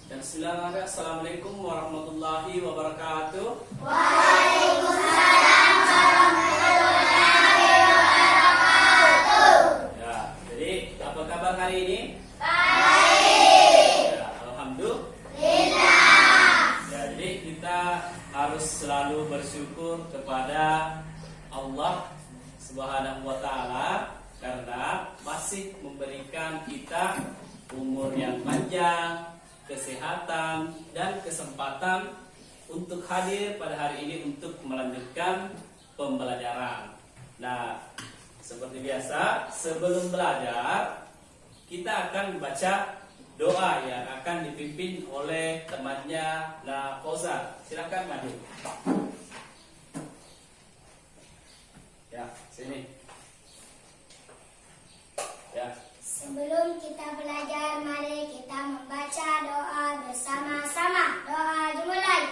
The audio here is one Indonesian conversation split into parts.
Dan bismillahirrahmanirrahim. Assalamualaikum warahmatullahi wabarakatuh. Waalaikumsalam warahmatullahi wabarakatuh. Ya, jadi apa kabar hari ini? Baik. Ya, alhamdulillah. Ya, jadi kita harus selalu bersyukur kepada Allah Subhanahu wa taala karena masih memberikan kita umur yang panjang, kesehatan dan kesempatan untuk hadir pada hari ini untuk melanjutkan pembelajaran. Nah, seperti biasa, sebelum belajar kita akan membaca doa yang akan dipimpin oleh temannya Fauzan. Silakan maju. Ya, sini. Ya. Sebelum kita belajar, mari kita membaca doa bersama-sama. Doa dimulai.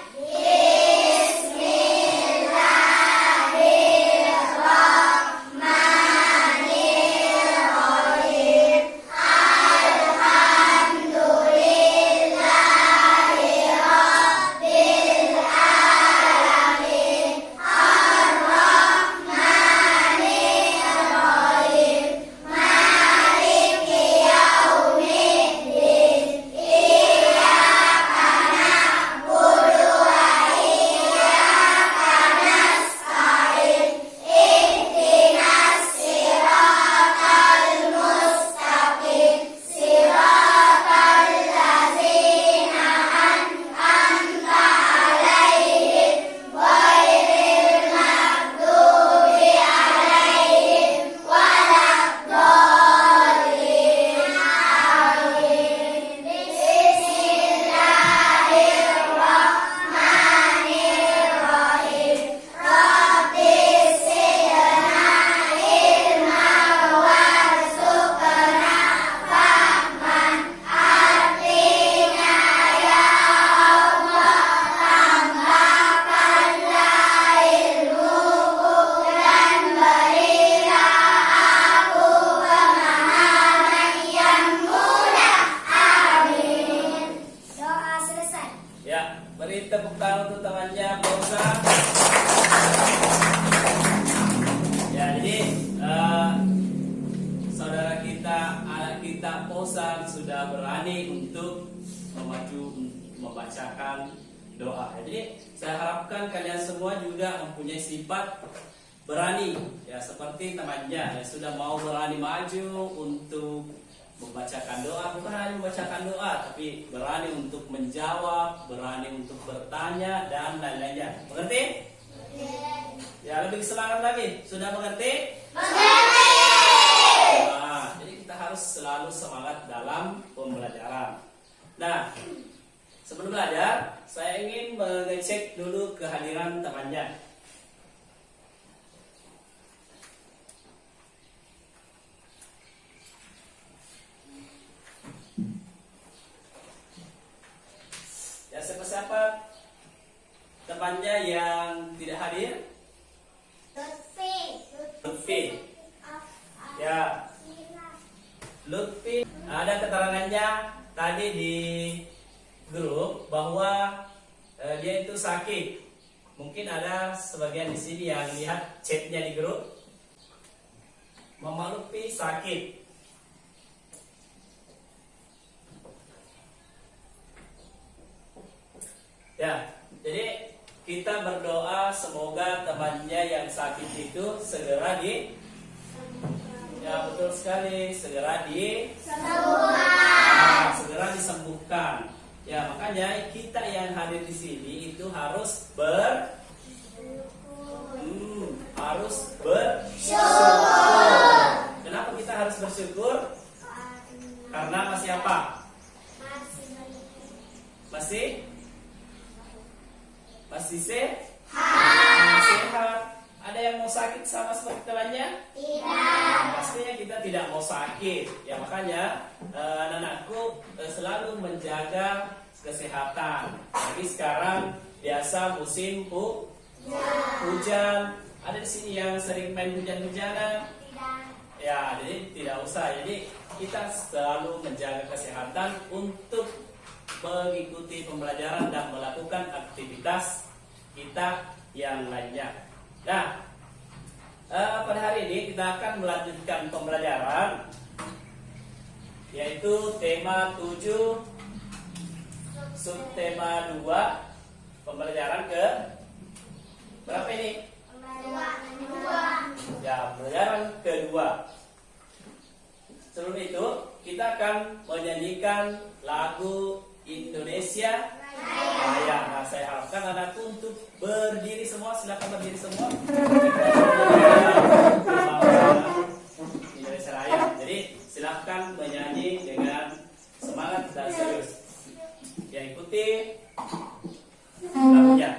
Beri tepuk tangan untuk temannya Fauzan. Ya, jadi saudara kita, anak kita Fauzan sudah berani untuk memaju membacakan doa. Jadi saya harapkan kalian semua juga mempunyai sifat berani, ya seperti temannya yang sudah mau berani maju untuk membacakan doa, bukan hanya membacakan doa, tapi berani untuk menjawab, berani untuk bertanya dan lain-lainnya. Mengerti? Ya, lebih semangat lagi. Sudah mengerti? Mengerti. Nah, jadi kita harus selalu semangat dalam pembelajaran. Nah, sebelum belajar, saya ingin mengecek dulu kehadiran temannya. Ya, siapa-siapa temannya yang tidak hadir? Lutfi. Ya, Lutfi. Ada keterangannya tadi di grup bahwa dia itu sakit. Mungkin ada sebagian di sini yang lihat chatnya di grup. Mama Lutfi sakit. Ya, jadi kita berdoa semoga temannya yang sakit itu segera ya betul sekali, segera segera disembuhkan. Ya, makanya kita yang hadir di sini itu harus bersyukur. Kenapa kita harus bersyukur? Karena masih apa? Masih sehat. Ada yang mau sakit sama seperti temannya? Tidak. Pastinya kita tidak mau sakit. Ya, makanya anak-anakku selalu menjaga kesehatan. Jadi sekarang biasa musim hujan. Ada di sini yang sering main hujan-hujanan? Tidak. Ya, jadi tidak usah. Jadi kita selalu menjaga kesehatan untuk mengikuti pembelajaran dan melakukan aktivitas kita yang lainnya. Nah, pada hari ini kita akan melanjutkan pembelajaran, yaitu tema 7 subtema 2, pembelajaran ke berapa ini? Ya, pembelajaran kedua. Sebelum itu kita akan menyanyikan lagu Indonesia Raya. Nah, saya harapkan anakku untuk berdiri semua. Silakan berdiri semua. Indonesia Raya. Jadi silakan menyanyi dengan semangat dan serius. Yang ikuti lagunya.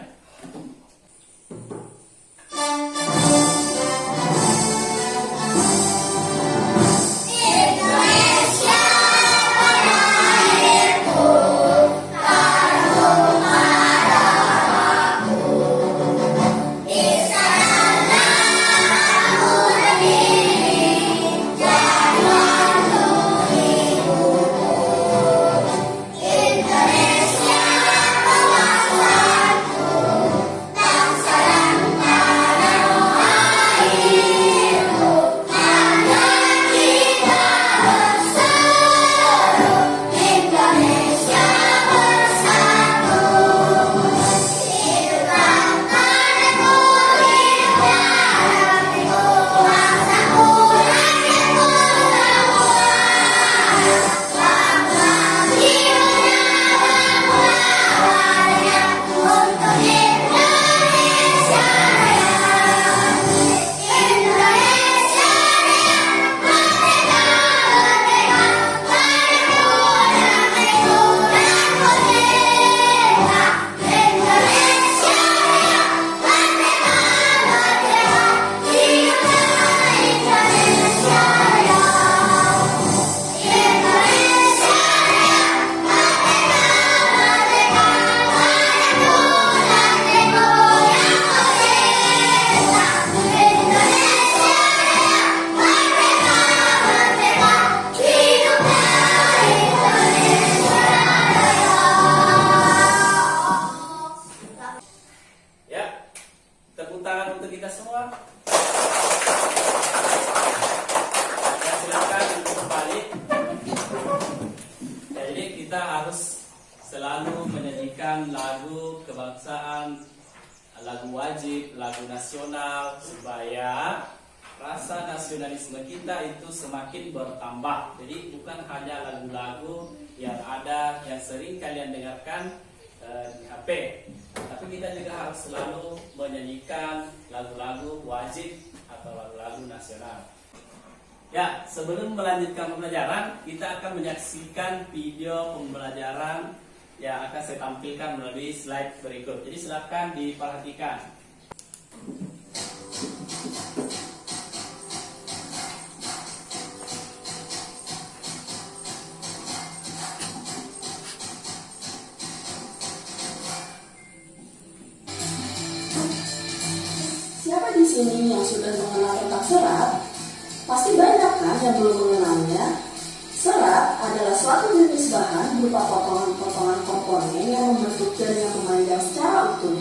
Selalu menyanyikan lagu kebangsaan, lagu wajib, lagu nasional, supaya rasa nasionalisme kita itu semakin bertambah. Jadi bukan hanya lagu-lagu yang ada yang sering kalian dengarkan di HP, tapi kita juga harus selalu menyanyikan lagu-lagu wajib atau lagu-lagu nasional. Ya, sebelum melanjutkan pembelajaran, kita akan menyaksikan video pembelajaran yang akan saya tampilkan melalui slide berikut. Jadi silakan diperhatikan. Siapa di sini yang sudah mengenal tentang serat? Pasti banyak kan yang belum mengenalnya. Serat adalah suatu jenis bahan berupa potongan-potongan komponen yang membentuk jaringan pemanjang secara utuh.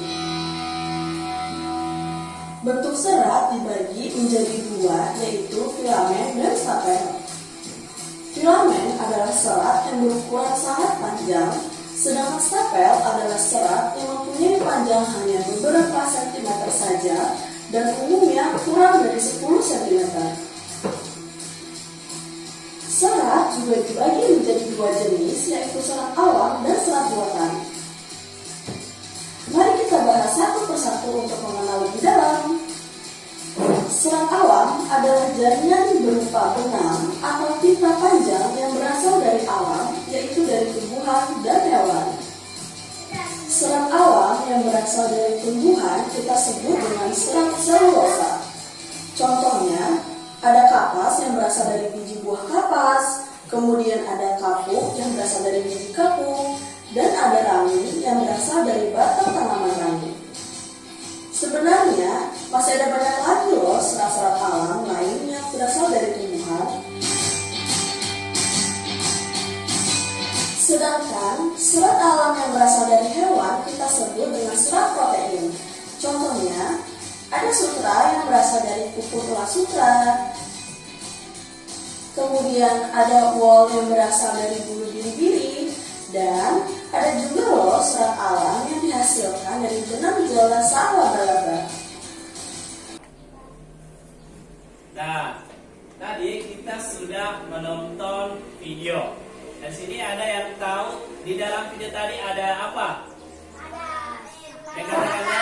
Bentuk serat dibagi menjadi dua, yaitu filamen dan stapel. Filamen adalah serat yang berukuran sangat panjang, sedangkan stapel adalah serat yang mempunyai panjang hanya beberapa sentimeter saja dan umumnya kurang dari 10 cm. Serat juga dibagi menjadi dua jenis, yaitu serat awam dan serat buatan. Mari kita bahas satu persatu untuk mengenal lebih dalam. Serat awam adalah jaringan berupa benang atau tinta panjang yang berasal dari alam, yaitu dari tumbuhan dan hewan. Serat awam yang berasal dari tumbuhan kita sebut dengan serat selulosa. Contohnya, ada kapas yang berasal dari biji buah kapas, kemudian ada kapuk yang berasal dari biji kapuk, dan ada rangi yang berasal dari batang tanaman rangi. Sebenarnya, masih ada banyak lagi loh serat-serat alam lain yang berasal dari tumbuhan. Sedangkan serat alam yang berasal dari hewan kita sebut dengan serat protein. Contohnya, ada sutra yang berasal dari kuku tulang sutra. Kemudian ada wol yang berasal dari bulu biri-biri. Dan ada juga loh serat alam yang dihasilkan dari benang jolasa laba-laba. Nah, tadi kita sudah menonton video. Dan sini ada yang tahu di dalam video tadi ada apa? Angkat tangannya.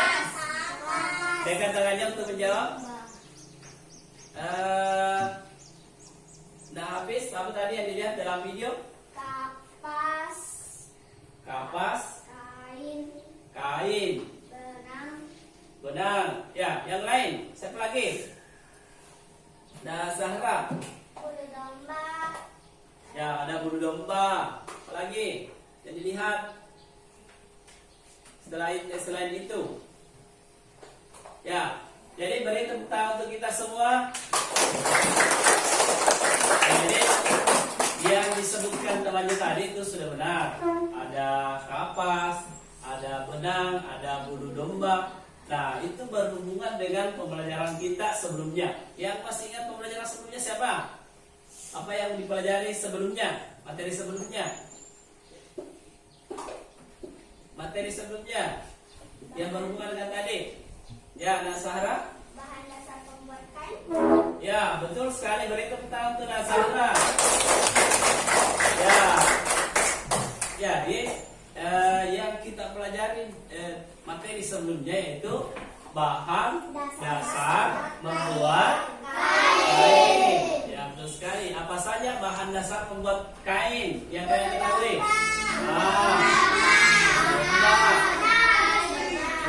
Angkat tangannya untuk menjawab. Nah, habis apa tadi yang dilihat dalam video? Kapas, kain, benang. Ya, yang lain. Siapa lagi? Nah, Zahra. bulu domba, Ya, ada bulu domba. Apa lagi yang dilihat? Selain itu. Ya, jadi beri tepuk tangan untuk kita semua. Jadi yang disebutkan temannya tadi itu sudah benar. Ada kapas, ada benang, ada bulu domba. Nah, itu berhubungan dengan pembelajaran kita sebelumnya. Yang masih ingat pembelajaran sebelumnya siapa? Apa yang dipelajari sebelumnya? Materi sebelumnya? Materi sebelumnya yang berhubungan dengan tadi. Ya, Nasahra? bahan dasar pembuat kain, Ya, betul sekali. Beri tepuk tangan untuk Nasahra. Ya, jadi yang kita pelajari materi sebelumnya yaitu bahan dasar membuat kain. Ya, betul sekali. Apa saja bahan dasar membuat kain yang kalian ketahui? Benang.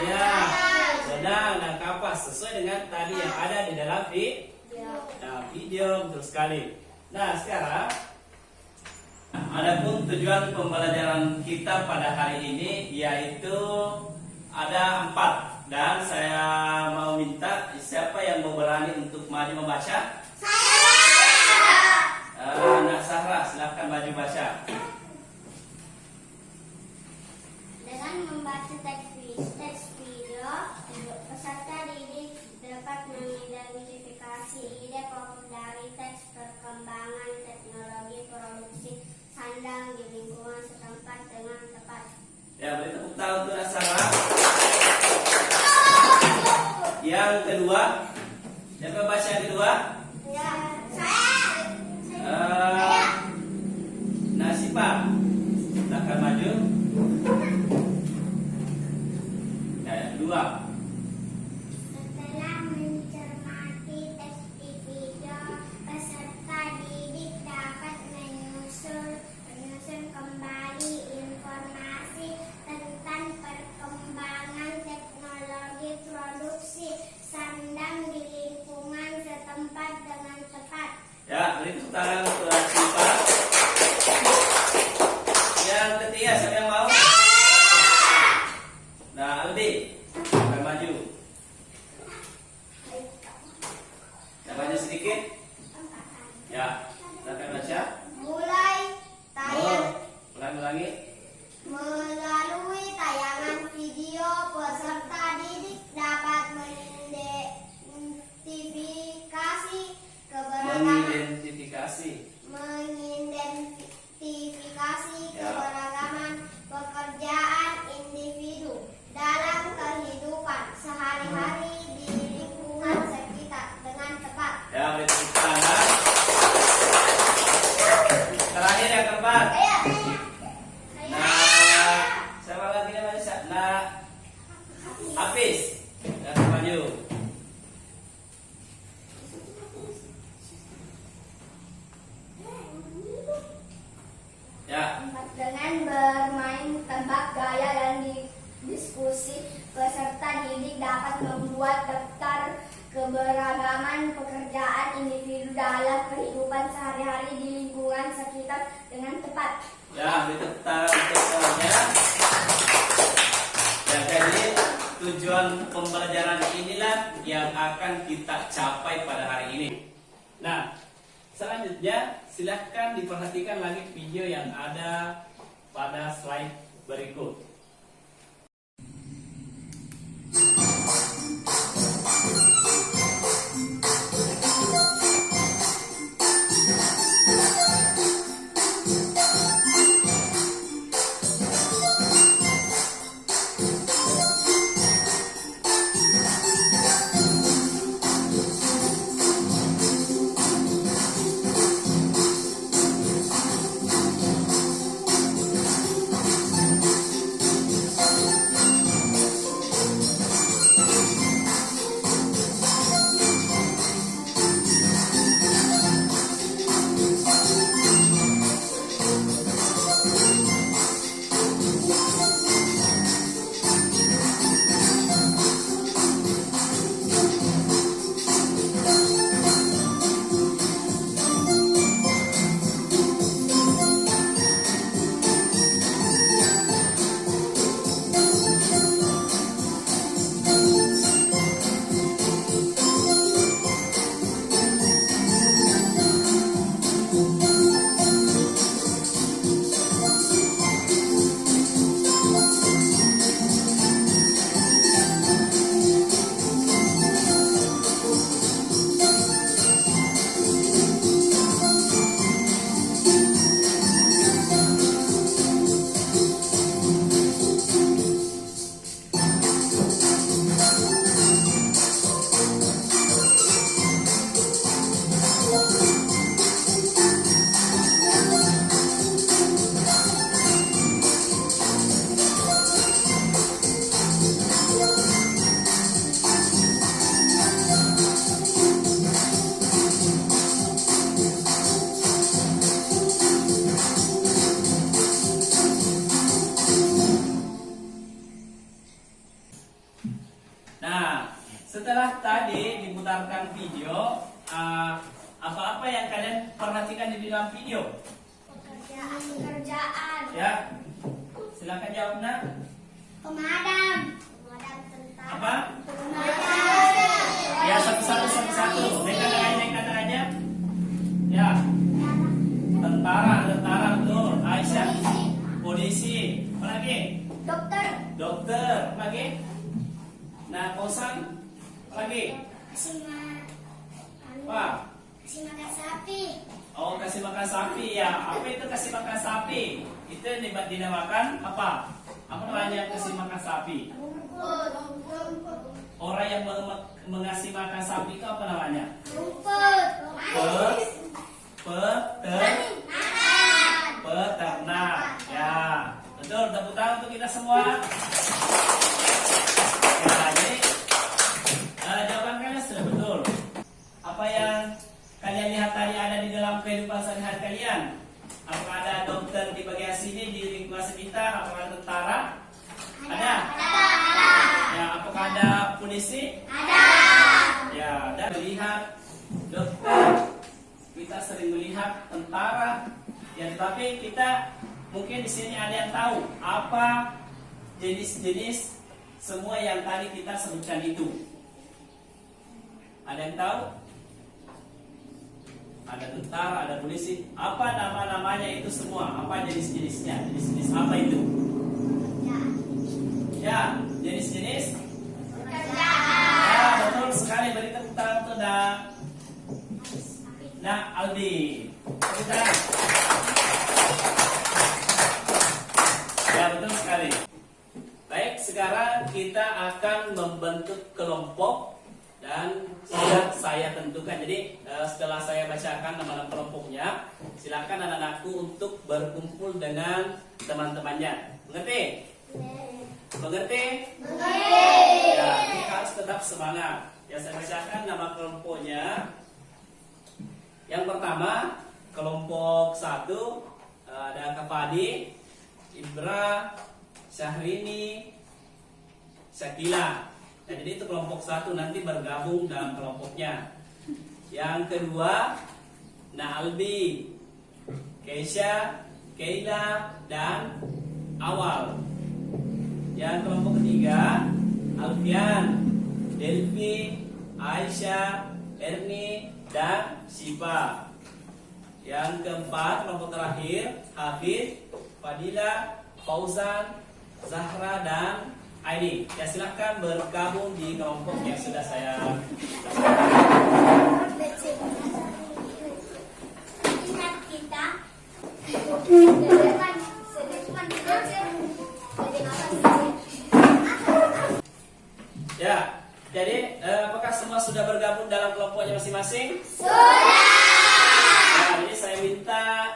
Ya, benang dan kapas sesuai dengan tadi yang ada di dalam video. Betul sekali. Nah, sekarang adapun tujuan pembelajaran kita pada hari ini yaitu ada 4 dan saya mau minta siapa yang mau berani untuk maju membaca? Nak Sahra, silakan maju baca. dengan membaca teks video, peserta didik dapat mengidentifikasi ide pokok dari teks perkembangan teknologi produksi sandang di lingkungan setempat dengan tepat. Ya, beri tepuk tangan untuk Nak Sahra. Yang kedua, siapa baca yang kedua? Ya, saya. Nasibah, silakan maju. Ya, yang kedua. Setelah mencermati teks di video, peserta didik dapat menyusun kembali informasi tentang perkembangan teknologi produksi sandang di lingkungan setempat dengan tepat. Ya, beri tepuk tangan untuk Nasibah. Yang ketiga, siapa yang mau? Nah, Aldi, silakan maju. Ya, maju sedikit. Ya, silakan baca. Mulai tayang Ulangi. melalui tayangan video, peserta didik dapat mengidentifikasi keberagaman pekerjaan individu dalam kehidupan sehari-hari di lingkungan sekitar dengan tepat. Ya, beri tepuk tangan. Terakhir yang keempat. Nah, siapa lagi namanya? Nah, Hafiz, silakan maju. Ya, Dengan bermain tebak gaya dan diskusi, peserta didik dapat membuat daftar keberagaman pekerjaan individu dalam kehidupan sehari-hari di lingkungan sekitar dengan tepat. ya, beri tepuk tangan untuk semuanya. Ya, jadi tujuan pembelajaran inilah yang akan kita capai pada hari ini. Nah, selanjutnya silahkan diperhatikan lagi video yang ada pada slide berikut. Nah, setelah tadi diputarkan video, apa-apa yang kalian perhatikan di dalam video? Pekerjaan. Ya, silakan jawab nak. Pemadam. Pemadam tentara. Apa? Pemadam. Ya, satu-satu. Naik kata aja. Ya, tentara betul. Aisyah, polisi. Apa lagi? Dokter. Dokter. Apa lagi? Nah, kosan. Apa lagi? Kasih Apa? makan sapi. Oh, kasih makan sapi ya. Apa itu kasih makan sapi? Itu dinamakan apa? Apa namanya kasih makan sapi? Rumput. Orang yang mengasih makan sapi itu apa namanya? Rumput. Peternak. Ya, betul. Tepuk tangan untuk kita semua. Ya, jadi jawaban kalian sudah betul. Apa yang kalian lihat tadi ada di dalam kehidupan sehari-hari kalian? Apakah ada dokter di bagian sini di lingkungan sekitar? Apakah ada tentara? Ada. Ya, apakah ada polisi? Ada. Ya, dan melihat dokter, kita sering melihat tentara. Ya, tetapi kita mungkin di sini ada yang tahu apa jenis-jenis semua yang tadi kita sebutkan itu. Ada yang tahu? Ada tentara, ada polisi. Apa nama-namanya itu semua? Apa jenis-jenisnya? Jenis-jenis apa itu? Ya, jenis-jenis. Ya, betul sekali. Beri tepuk tangan untuk Aldi. Tepuk tangan. Ya, betul sekali. Baik, sekarang kita akan membentuk kelompok. Dan sudah saya tentukan. Jadi setelah saya bacakan nama-nama kelompoknya, silakan anak-anakku untuk berkumpul dengan teman-temannya. Mengerti? Mengerti? Ya, ini harus tetap semangat. Ya, saya bacakan nama kelompoknya. Yang pertama, kelompok 1 ada Kak Fadi, Ibra, Syahrini, Syakila. Nah, jadi itu kelompok 1 nanti bergabung dalam kelompoknya. Yang kedua, Naalbi, Keisha, Keila, dan Awal. Yang kelompok ketiga, Alfian, Delvi, Aisyah, Erni, dan Siva. Yang keempat, kelompok terakhir, Hafiz, Fadila, Fauzan, Zahra, dan Aini. Ya, silahkan bergabung di kelompok yang sudah saya Ingat kita depan sedepan Ya, jadi apakah semua sudah bergabung dalam kelompoknya masing-masing? sudah. Nah, jadi saya minta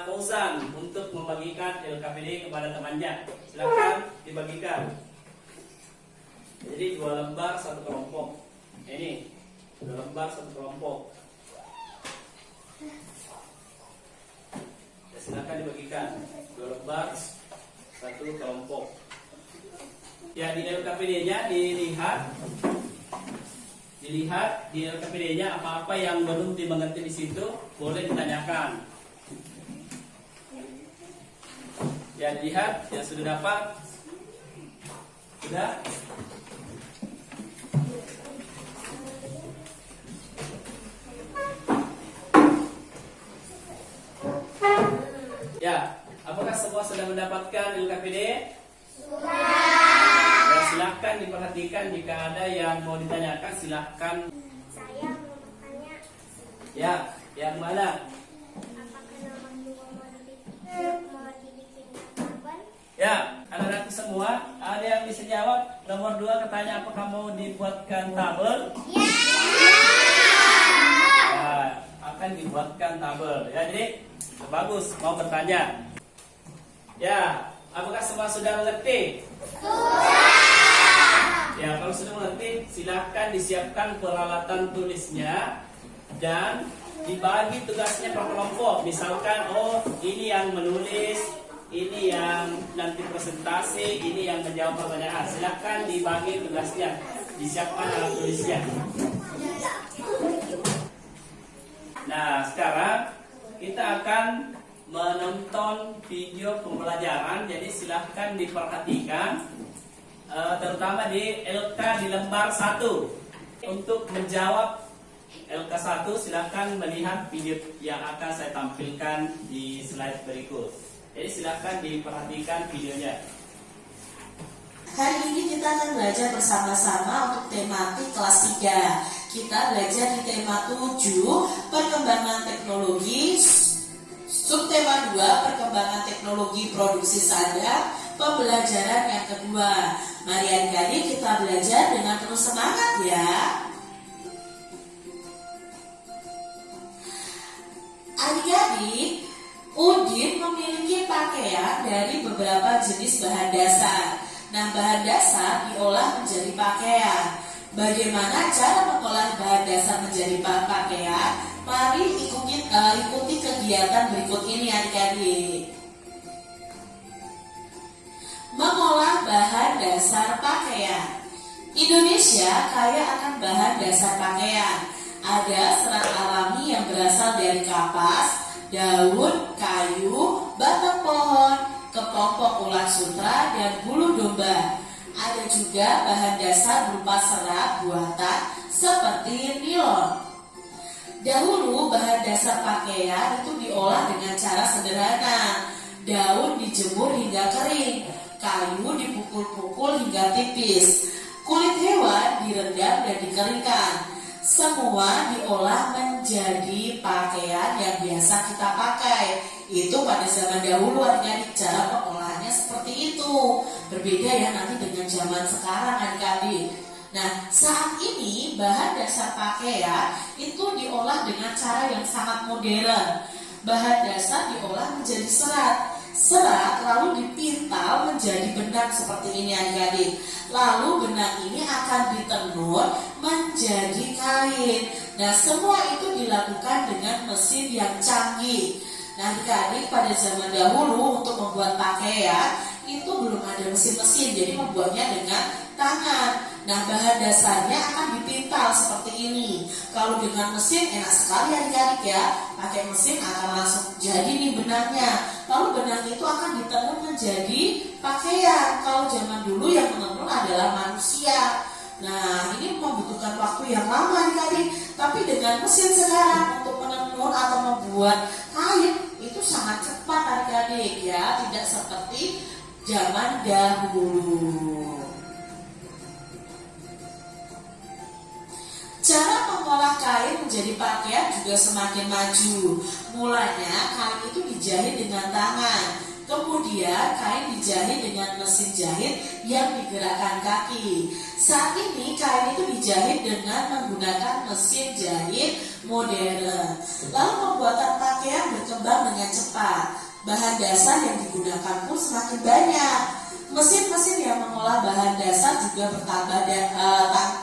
Fauzan untuk membagikan LKPD kepada temannya. Silakan dibagikan. Jadi 2 lembar 1 kelompok. Ini 2 lembar 1 kelompok. Ya, silakan dibagikan 2 lembar 1 kelompok. Ya, di LKPD-nya dilihat di LKPD-nya apa-apa yang belum dimengerti di situ boleh ditanyakan. Ya, dilihat yang sudah dapat. Sudah? Ya, apakah semua sudah mendapatkan LKPD? Ya, silahkan diperhatikan jika ada yang mau ditanyakan, silahkan. Saya mau bertanya, Ya, yang mana? apakah nama juga mau dibikin kapan? Ya, anak-anak semua, ada yang bisa jawab? Nomor 2 katanya apakah mau dibuatkan tabel? Ya. Ya, akan dibuatkan tabel. Ya, jadi bagus, mau bertanya. Ya, apakah semua sudah mengerti? Ya, kalau sudah mengerti, silakan disiapkan peralatan tulisnya dan dibagi tugasnya per kelompok. Misalkan, oh ini yang menulis, ini yang nanti presentasi, ini yang menjawab pertanyaan. Silakan dibagi tugasnya, disiapkan alat tulisnya. Nah, sekarang kita akan menonton video pembelajaran. Jadi silahkan diperhatikan, terutama di LK di lembar 1. Untuk menjawab LK 1 silahkan melihat video yang akan saya tampilkan di slide berikut. Jadi silahkan diperhatikan videonya. Hari ini kita akan belajar bersama-sama untuk tematik kelas 3. Kita belajar di tema 7, perkembangan teknologi. Subtema 2, perkembangan teknologi produksi sadar. Pembelajaran yang kedua. Mari adik-adik kita belajar dengan penuh semangat ya. Adik-adik, Udin memiliki pakaian dari beberapa jenis bahan dasar. Nah, bahan dasar diolah menjadi pakaian. Bagaimana cara mengolah bahan dasar menjadi pakaian? Mari ikuti kegiatan berikut ini adik-adik. Mengolah bahan dasar pakaian. Indonesia kaya akan bahan dasar pakaian. Ada serat alami yang berasal dari kapas, daun, kayu, batang pohon, kepompong ulat sutra, dan bulu domba. Ada juga bahan dasar berupa serat buatan seperti nilon. Dahulu bahan dasar pakaian itu diolah dengan cara sederhana. Daun dijemur hingga kering, kayu dipukul-pukul hingga tipis, kulit hewan direndam dan dikeringkan. Semua diolah menjadi pakaian yang biasa kita pakai. Itu pada zaman dahulu adik-adik, cara pengolahannya seperti itu. Berbeda ya nanti dengan zaman sekarang adik-adik. Nah, saat ini bahan dasar pakaian itu diolah dengan cara yang sangat modern. Bahan dasar diolah menjadi serat. Serat lalu dipintal menjadi benang seperti ini adik-adik. Lalu benang ini akan ditenun menjadi kain. Nah, semua itu dilakukan dengan mesin yang canggih. Nah, adik-adik pada zaman dahulu untuk membuat pakaian itu belum ada mesin-mesin, jadi membuatnya dengan tangan. Nah, bahan dasarnya akan dipintal seperti ini. Kalau dengan mesin enak sekali adik-adik ya. Pakai mesin akan langsung jadi nih benangnya. Lalu benang itu akan ditenun menjadi pakaian. Kalau zaman dulu yang menenun adalah manusia. Nah, ini membutuhkan waktu yang lama adik-adik. Tapi dengan mesin sekarang untuk menenun atau membuat kain itu itu sangat cepat adik-adik ya, tidak seperti zaman dahulu. Cara mengolah kain menjadi pakaian juga semakin maju. Mulanya kain itu dijahit dengan tangan. Kemudian kain dijahit dengan mesin jahit yang digerakkan kaki. Saat ini kain itu dijahit dengan menggunakan mesin jahit modern. Lalu pembuatan pakaian berkembang dengan cepat. Bahan dasar yang digunakan pun semakin banyak. Mesin-mesin yang mengolah bahan dasar juga bertambah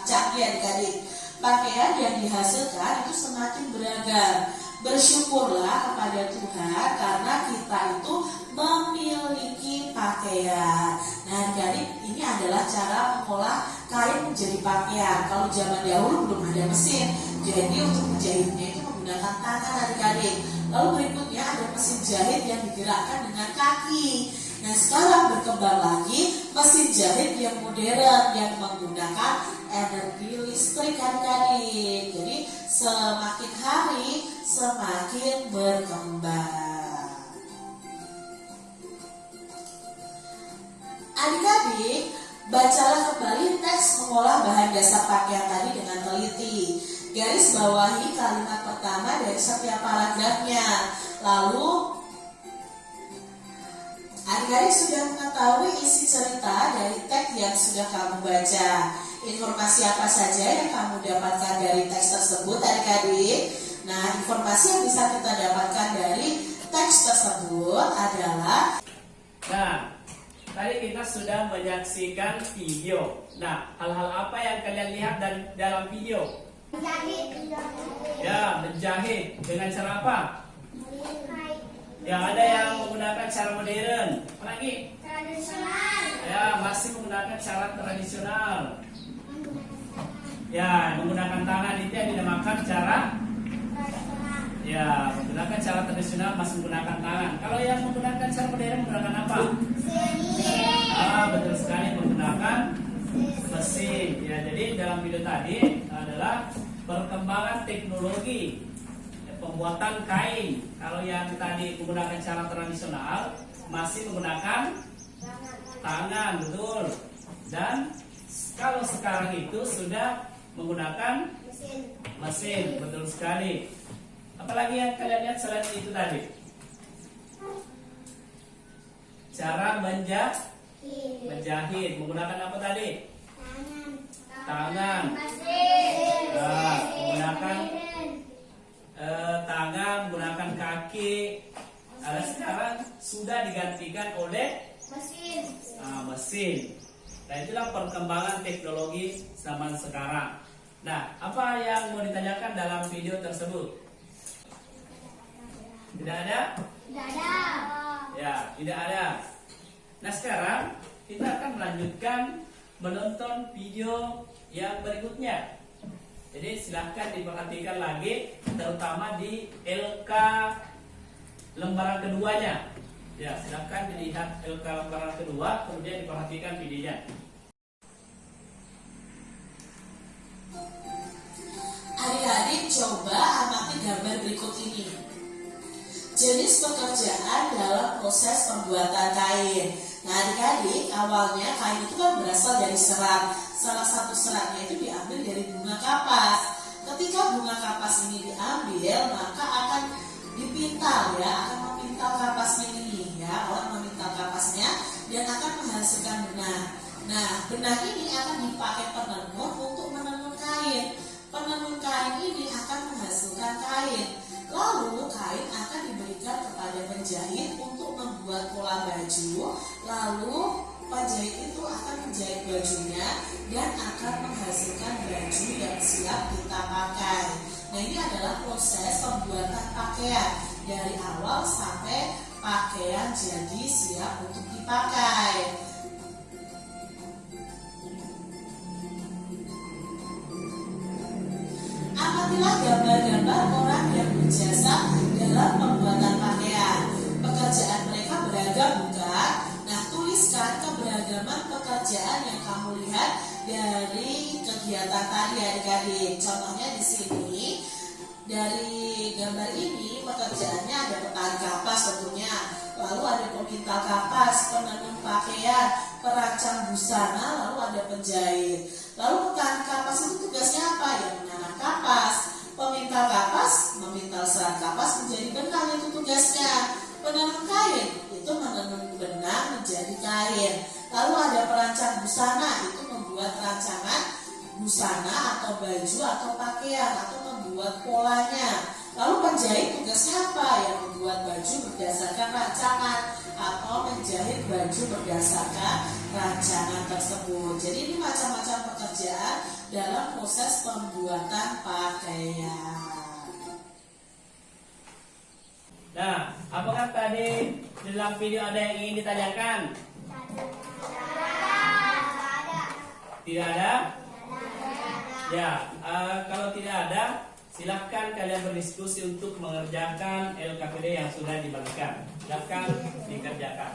canggih adik-adik. Pakaian yang dihasilkan itu semakin beragam. Bersyukurlah kepada Tuhan karena kita itu memiliki pakaian. Nah, adik-adik, ini adalah cara mengolah kain menjadi pakaian. Kalau zaman dahulu belum ada mesin, jadi untuk menjahitnya itu menggunakan tangan adik-adik. Lalu berikutnya ada mesin jahit yang digerakkan dengan kaki. Nah, sekarang berkembang lagi mesin jahit yang modern yang menggunakan energi listrik adik-adik. Jadi semakin hari semakin berkembang. Adik-adik, bacalah kembali teks mengolah bahan dasar pakaian tadi dengan teliti. Garis bawahi kalimat pertama dari setiap paragrafnya. Lalu adik-adik sudah mengetahui isi cerita dari teks yang sudah kamu baca. Informasi apa saja yang kamu dapatkan dari teks tersebut adik-adik? Nah, informasi yang bisa kita dapatkan dari teks tersebut adalah, Nah, tadi kita sudah menyaksikan video. Nah, hal-hal apa yang kalian lihat dalam video? Ya, menjahit. Dengan cara apa? Ya, ada yang menggunakan cara modern. Apa lagi? Tradisional. Ya, masih menggunakan cara tradisional. Ya, menggunakan tangan itu yang dinamakan cara. Ya, menggunakan cara tradisional masih menggunakan tangan. Kalau yang menggunakan cara modern menggunakan apa? Betul sekali, menggunakan mesin. Ya, jadi dalam video tadi adalah perkembangan teknologi pembuatan kain. Kalau yang tadi menggunakan cara tradisional masih menggunakan tangan, betul. Dan kalau sekarang itu sudah menggunakan mesin, betul sekali. Apalagi yang kalian lihat selain itu tadi? Cara menjahit menggunakan apa tadi? Tangan. Nah, menggunakan tangan, menggunakan kaki. Ada sekarang sudah digantikan oleh mesin. Nah, itulah perkembangan teknologi zaman sekarang. Nah, apa yang mau ditanyakan dalam video tersebut? Tidak ada? Tidak ada. Ya, tidak ada. Nah, sekarang kita akan melanjutkan menonton video yang berikutnya. Jadi silahkan diperhatikan lagi, terutama di LK lembaran keduanya. Ya, silahkan dilihat LK lembaran kedua, kemudian diperhatikan videonya. adik-adik coba amati gambar berikut ini. Jenis pekerjaan dalam proses pembuatan kain. Nah, adik-adik, awalnya kain itu kan berasal dari serat. Salah satu seratnya itu diambil dari bunga kapas. Ketika bunga kapas ini diambil, maka akan dipintal ya, akan memintal kapasnya ini ya, orang memintal kapasnya dan akan menghasilkan benang. Nah, benang ini akan dipakai penenun untuk menenun kain. Penenun kain ini akan menghasilkan kain. Lalu kain akan diberikan kepada penjahit untuk membuat pola baju. Lalu penjahit itu akan menjahit bajunya dan akan menghasilkan baju yang siap kita pakai. Nah, ini adalah proses pembuatan pakaian dari awal sampai pakaian jadi siap untuk dipakai. Amatilah gambar-gambar orang yang berjasa dalam pembuatan pakaian. Pekerjaan mereka beragam, bukan? Nah, tuliskan keberagaman pekerjaan yang kamu lihat dari kegiatan tadi adik-adik. Contohnya di sini Dari gambar ini pekerjaannya ada petani kapas tentunya, lalu ada pemintal kapas, penenun pakaian, perancang busana, lalu ada penjahit. Lalu petani kapas itu tugasnya apa? Ya menanam kapas. Pemintal kapas memintal serat kapas menjadi benang, itu tugasnya. Penenun kain itu menenun benang menjadi kain. Lalu ada perancang busana, itu membuat rancangan busana atau baju atau pakaian atau membuat polanya. Lalu penjahit tugasnya apa? Yang membuat baju berdasarkan rancangan atau menjahit baju berdasarkan rancangan tersebut. Jadi ini macam-macam pekerjaan dalam proses pembuatan pakaian. Nah, apakah tadi dalam video ada yang ingin ditanyakan? Tidak ada? Ya, kalau tidak ada, silahkan kalian berdiskusi untuk mengerjakan LKPD yang sudah dibagikan. Silahkan dikerjakan.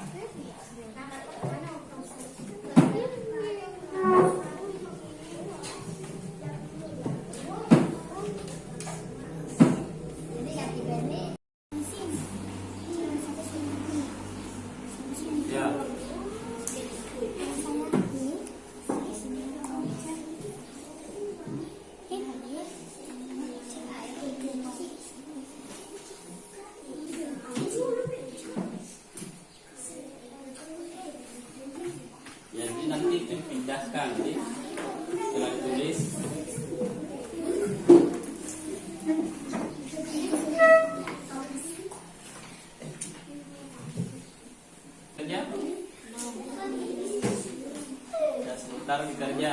Ya. Jadi nanti dipindahkan, jadi setelah tulis. Kerja? Ya, sebentar dikerja.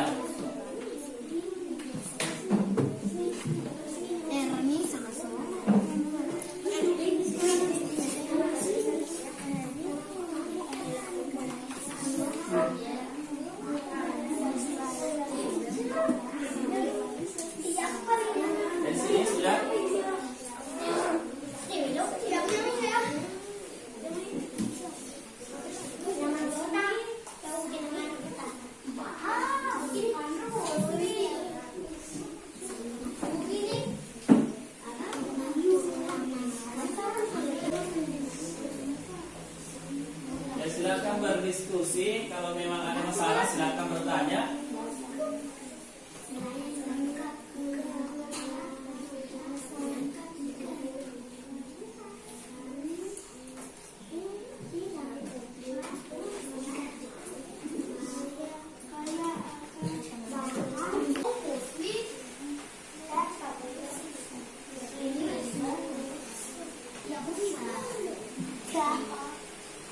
Dari sini sudah. Ya, silakan berdiskusi. Kalau memang ada masalah, silakan bertanya.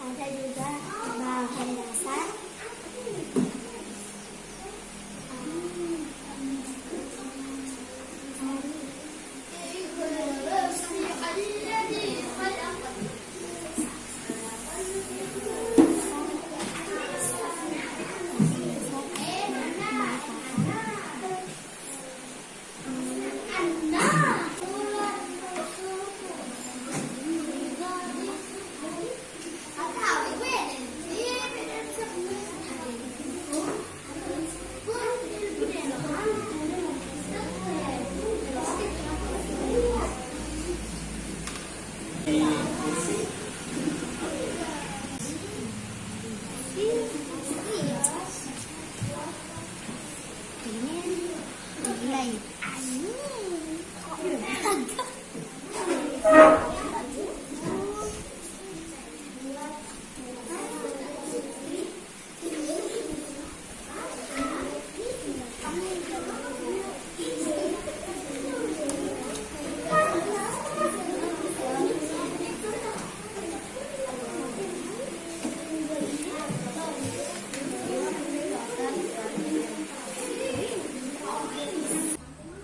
Ada juga bahan dasar.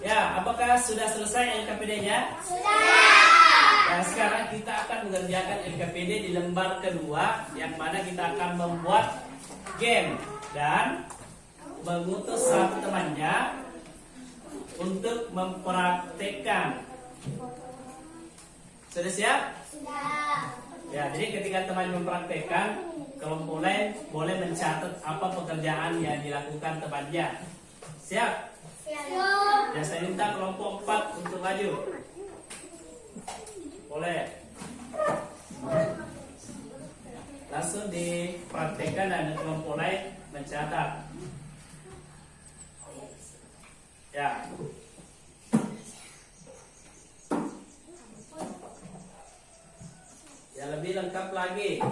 Ya, apakah sudah selesai LKPD-nya? Sudah. Dan sekarang kita akan mengerjakan LKPD di lembar kedua, yang mana kita akan membuat game dan mengutus satu temannya untuk mempraktekkan. Sudah siap? Sudah. Ya, jadi ketika teman mempraktekkan, kelompok lain boleh mencatat apa pekerjaan yang dilakukan temannya. Siap? Siap. Ya, saya minta kelompok 4 untuk maju. Boleh. Langsung dipraktekkan dan kelompok lain mencatat. Ya. Ya, lebih lengkap lagi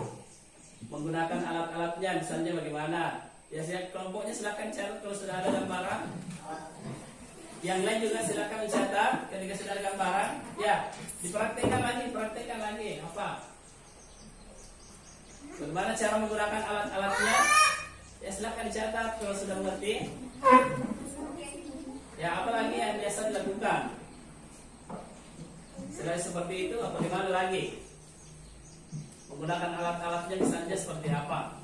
menggunakan alat-alatnya, misalnya bagaimana. Ya, kelompoknya silakan catat kalau sudah ada gambaran. Yang lain juga silakan mencatat ketika sudah ada gambaran. Ya, dipraktekkan lagi apa? Bagaimana cara menggunakan alat-alatnya? Ya, silakan dicatat kalau sudah mengerti. Ya, apa lagi yang biasa dilakukan? Selain seperti itu, apa gimana lagi? Menggunakan alat-alatnya misalnya seperti apa?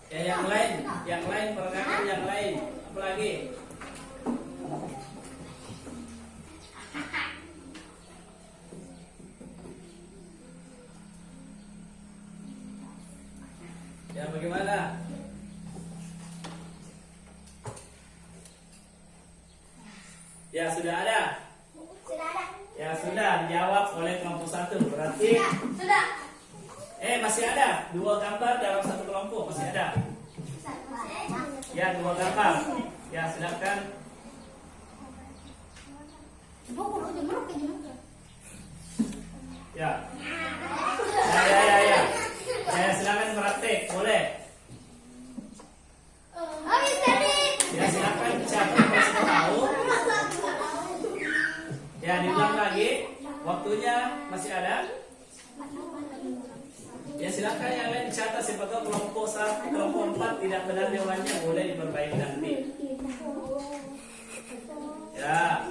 Ya, yang lain perhatikan yang lain. Apa lagi? Ya, bagaimana? Ya, sudah ada. Ya, sudah dijawab oleh kelompok 1. Berarti Sudah. masih ada 2 gambar dalam satu kelompok, masih ada. Ya, 2 gambar. Ya, silakan. Ya. Ya, silakan praktek, boleh. Ya, silakan catat kalau sudah tahu. Ya, diulang lagi. Waktunya masih ada. Ya, silakan yang lain dicatat, siapa tahu kelompok 1, kelompok 4 tidak benar jawabannya, boleh diperbaiki nanti. Ya.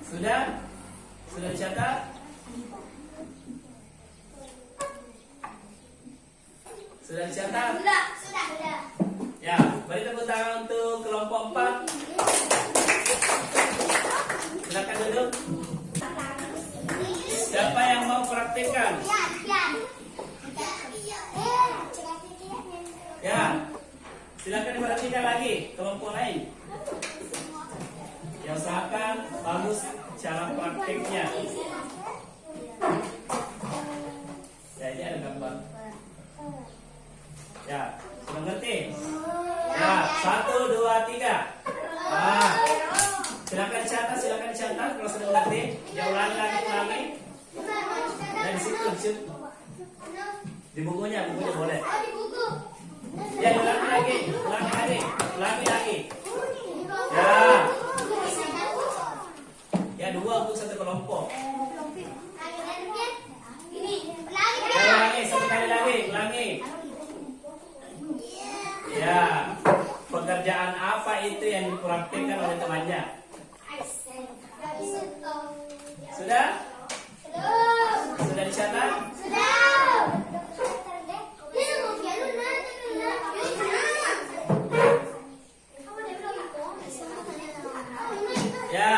Sudah? Sudah dicatat? Sudah dicatat? Sudah. Ya, beri tepuk tangan untuk kelompok 4. Silakan duduk. Siapa yang mau praktekkan? Ya, silakan diperhatikan lagi kelompok lain. Ya, usahakan bagus cara prakteknya. Ya, ini ada gambar. Ya, sudah ngerti? Ya, 1, 2, 3. Silakan dicatat kalau sudah ngerti. Ya, ulangi. Nah, di situ. Di bukunya boleh. Ya, ulangi lagi. Ya. Ya, 2 untuk satu kelompok. Ya, ulangi satu kali lagi, Ya. Pekerjaan apa itu yang dipraktikkan oleh temannya? Sudah? Sudah dicatat? Ya,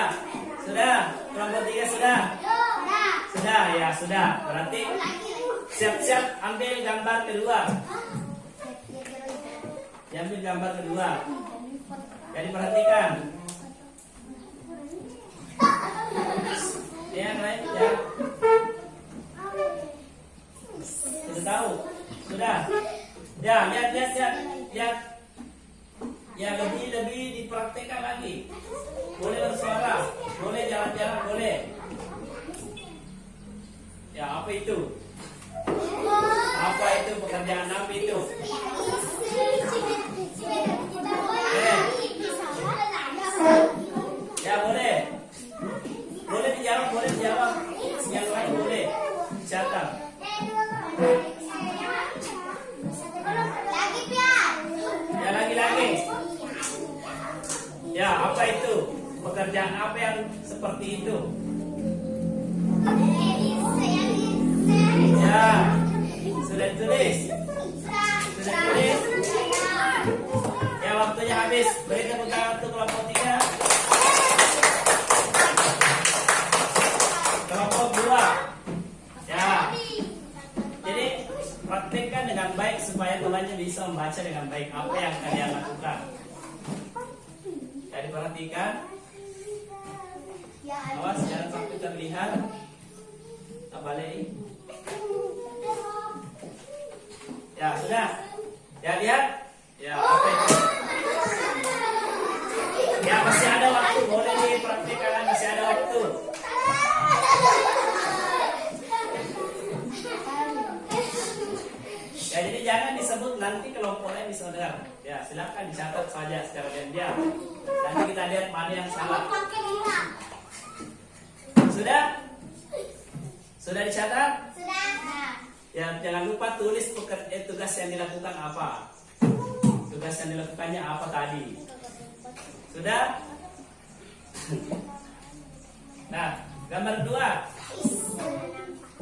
sudah. Kelompok 3 sudah? Sudah, ya sudah. Berarti siap-siap ambil gambar kedua. Ambil gambar kedua. Jadi perhatikan. Yang lain ya. Sudah tahu? Sudah. Ya, lihat. Ya, lebih dipraktekkan lagi. Boleh bersuara, boleh jalan-jalan, boleh. Ya, apa itu? Apa itu pekerjaan apa itu? Ya, boleh. Boleh dijawab. Yang lain boleh. Catat. Ya, lagi. Ya, apa itu? Pekerjaan apa yang seperti itu? Ya, sudah ditulis. Ya, waktunya habis. Beri tepuk tangan untuk kelompok 3. Kelompok 2. Ya. Jadi praktekkan dengan baik supaya temannya bisa baca dengan baik apa yang kalian lakukan. Jadi perhatikan, awas jangan sampai terlihat. Balik. Ya sudah. Ya lihat. Ya apa itu? Ya masih ada waktu, boleh dipraktikkan, masih ada waktu. Ya jadi jangan disebut, nanti kelompok lain bisa dengar. Ya silakan dicatat saja secara diam-diam. Nanti kita lihat mana yang salah. Sudah? Sudah dicatat? Sudah. Ya jangan lupa tulis tugas yang dilakukan apa. Tugas yang dilakukannya apa tadi? Sudah? Nah, gambar kedua.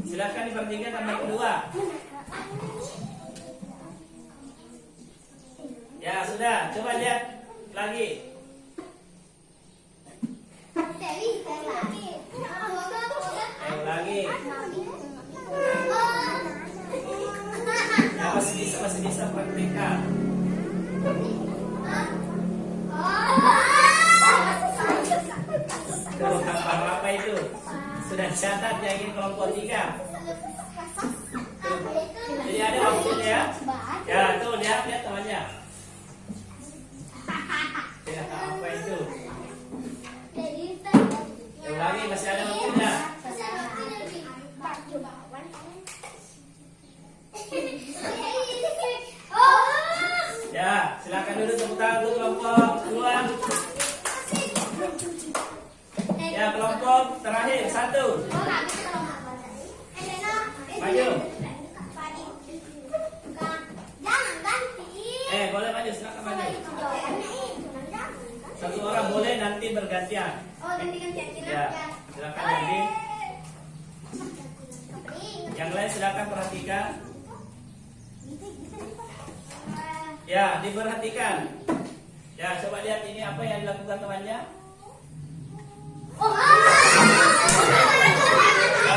Silakan diperhatikan gambar kedua. Ya sudah, coba lihat lagi. Lagi. Ya masih bisa praktekkan. Kalau gambar apa itu? Sudah dicatat ya, ini kelompok 3. Jadi ada waktunya. Ya tuh lihat temannya. Ya, apa itu? Yang lagi masih ada waktunya. Ya, silakan dulu tepuk tangan dulu kelompok 2. Ya, kelompok terakhir 1. Maju. Boleh maju, silakan maju. Satu orang boleh, nanti bergantian. Ya, silakan ganti. Yang lain silakan perhatikan. Ya, diperhatikan. Ya, coba lihat ini apa yang dilakukan temannya.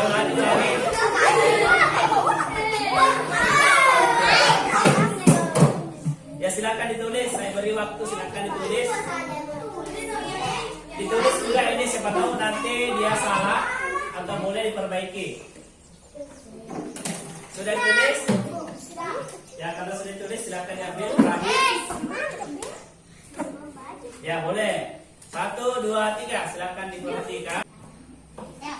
Ulangi. Ya, silakan ditulis. Saya beri waktu, silakan ditulis. Ditulis juga ini, siapa tahu nanti dia salah atau boleh diperbaiki. Sudah ditulis? Ya, kalau sudah ditulis silakan diambil terakhir. Ya, boleh. 1, 2, 3, silakan diperhatikan. Ya.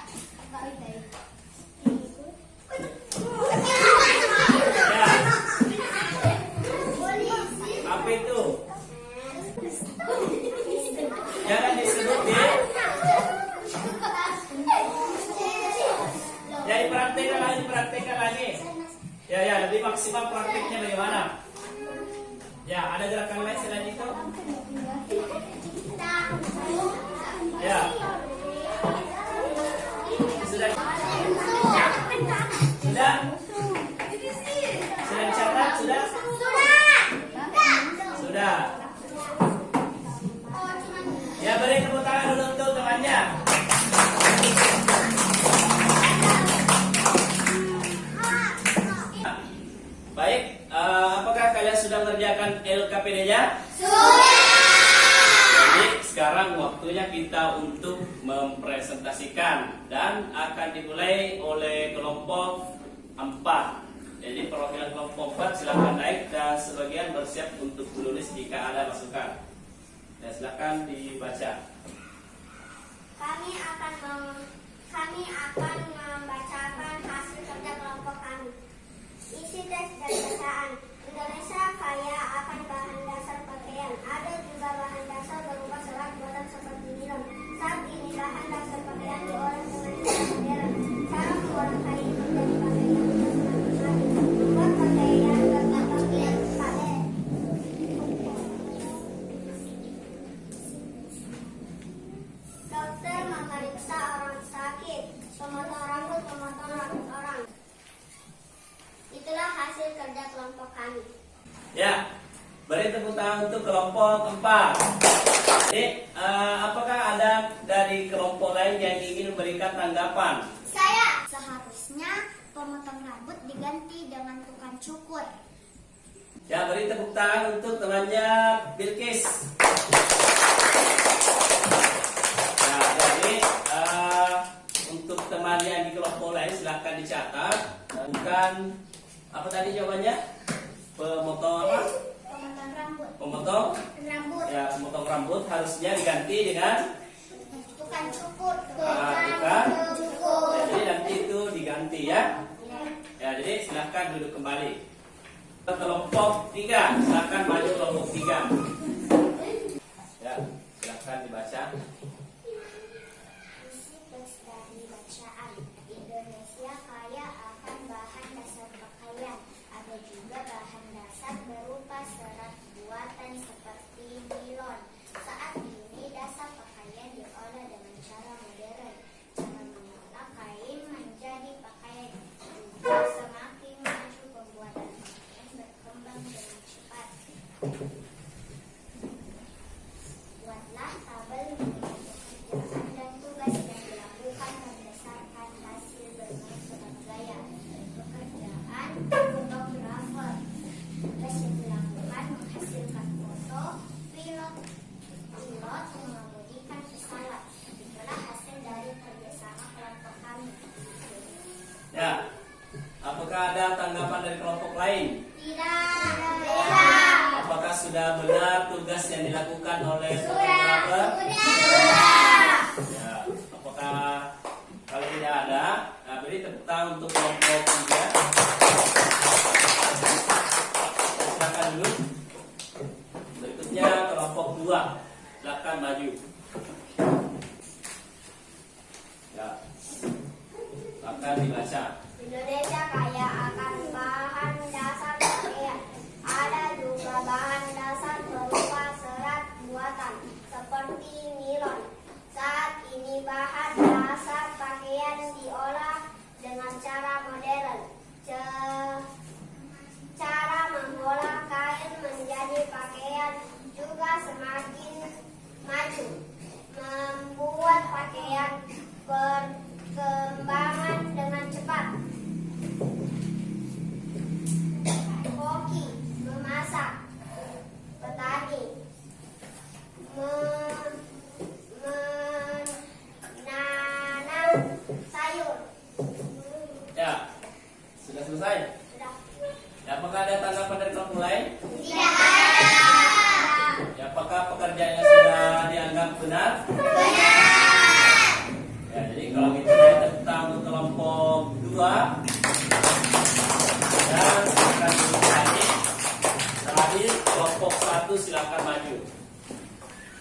Apa itu? Jangan disebut ya. Ya, dipraktekkan lagi. Ya, lebih maksimal prakteknya bagaimana? Ya, ada gerakan lain selain itu? Ya. Sudah? Sudah dicatat? Sudah? Sudah. Ya, beri tepuk tangan dulu untuk temannya. Baik, apakah kalian sudah mengerjakan LKPD-nya? Jadi sekarang waktunya kita untuk mempresentasikan dan akan dimulai oleh kelompok 4. Jadi perwakilan kelompok 4 silakan naik dan sebagian bersiap untuk menulis jika ada masukan. Dan silakan dibaca. Kami akan membacakan hasil kerja kelompok kami. Isi tes dan bacaan. Indonesia kaya akan bahan dasar pakaian. Ada juga bahan dasar berupa serat buatan seperti nilon. Saat ini bahan dasar pakaian diolah dengan cara modern. Cara mengolah kain menjadi pakaian juga semakin maju. Membuat pakaian bertambah padat. Dokter memeriksa orang sakit. Memotong rambut orang. Itulah hasil kerja kelompok kami. Ya, beri tepuk tangan untuk kelompok 4. Jadi, apakah ada dari kelompok lain yang ingin memberikan tanggapan? Saya seharusnya pemotong rambut diganti dengan tukang cukur. Ya, beri tepuk tangan untuk temannya Bilkis. Nah, jadi untuk teman yang di kelompok lain silahkan dicatat. Bukan apa tadi jawabannya? Pemotong apa? Pemotong rambut. Pemotong? Rambut. Ya, pemotong rambut harusnya diganti dengan Tukang cukur. tukang cukur. ya, jadi nanti itu diganti ya. Ya, jadi silahkan duduk kembali. Kelompok 3, silahkan maju kelompok 3. Ya, silahkan dibaca. Isi pelestari bacaan. Indonesia kaya akan bahan dasar pakaian. Ada juga bahan dasar berupa serat buatan seperti nilon. Saat ini dasar pakaian diolah dengan cara modern. Cara mengolah kain menjadi pakaian juga semakin maju, pembuatan pakaian berkembang dengan cepat. Buatlah tabel mengenai pekerjaan dan tugas yang dilakukan berdasarkan hasil bermain sebagai gaya. Pekerjaan fotografer. Tugas yang dilakukan menghasilkan foto, pilot mengemudikan pesawat. Itulah hasil dari kerjasama kelompok kami. Ya. Apakah ada tanggapan dari kelompok lain? Tidak. Apakah sudah benar tugas yang dilakukan oleh Sudah. fotografer? Sudah. Ya. Apakah kalau tidak ada, nah, beri tepuk tangan untuk kelompok 3. Silakan dulu. Berikutnya kelompok 2. Silakan maju. Ya. Akan dibaca. Indonesia kaya akan bahan dasar pakaian. Ada juga bahan dasar berupa serat buatan seperti nilon. Saat ini bahan dasar pakaian diolah dengan cara modern. Cara mengolah kain menjadi pakaian juga semakin maju, membuat pakaian berkembangan dengan cepat. Koki, memasak, petani, menanam sayur. Ya. Sudah selesai? Sudah. Ya, apakah ada tanggapan dari kelompok lain? Tidak ada. Ya, apakah pekerjaannya sudah dianggap benar? Benar. Ya, jadi kalau gitu saya tepuk tangan untuk kelompok 2. Dan akan duduk lagi. Terakhir kelompok 1 silakan maju.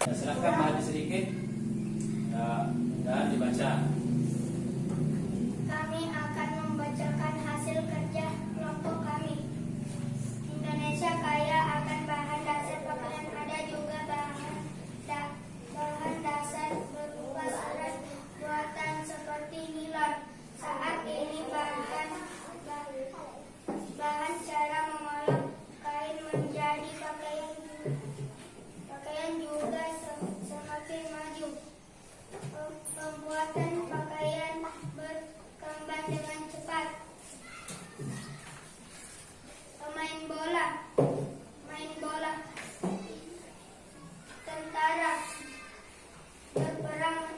Ya, silakan maju sedikit. Ya, dan dibaca. Kami akan membacakan hasil kerja kelompok kami. Indonesia kaya akan bahan dasar pakaian. Ada juga bahan dasar berupa serat buatan seperti nilon. Saat ini bahan cara mengolah kain menjadi pakaian juga semakin maju. Pembuatan pakaian berkembang dengan cepat. Main bola, tentara, berperang,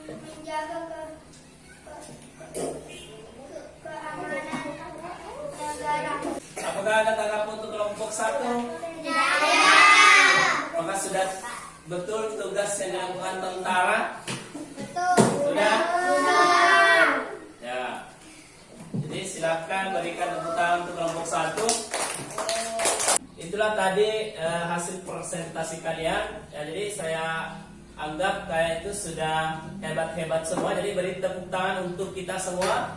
menjaga keamanan negara. Apakah ada tanggapan untuk kelompok 1? Apakah sudah betul tugas yang dilakukan tentara? Betul. Sudah? Sudah. Ya. Jadi silakan berikan tepuk tangan untuk kelompok 1. Itulah tadi hasil presentasi kalian. Ya, jadi saya anggap kayak itu sudah hebat-hebat semua. Jadi beri tepuk tangan untuk kita semua.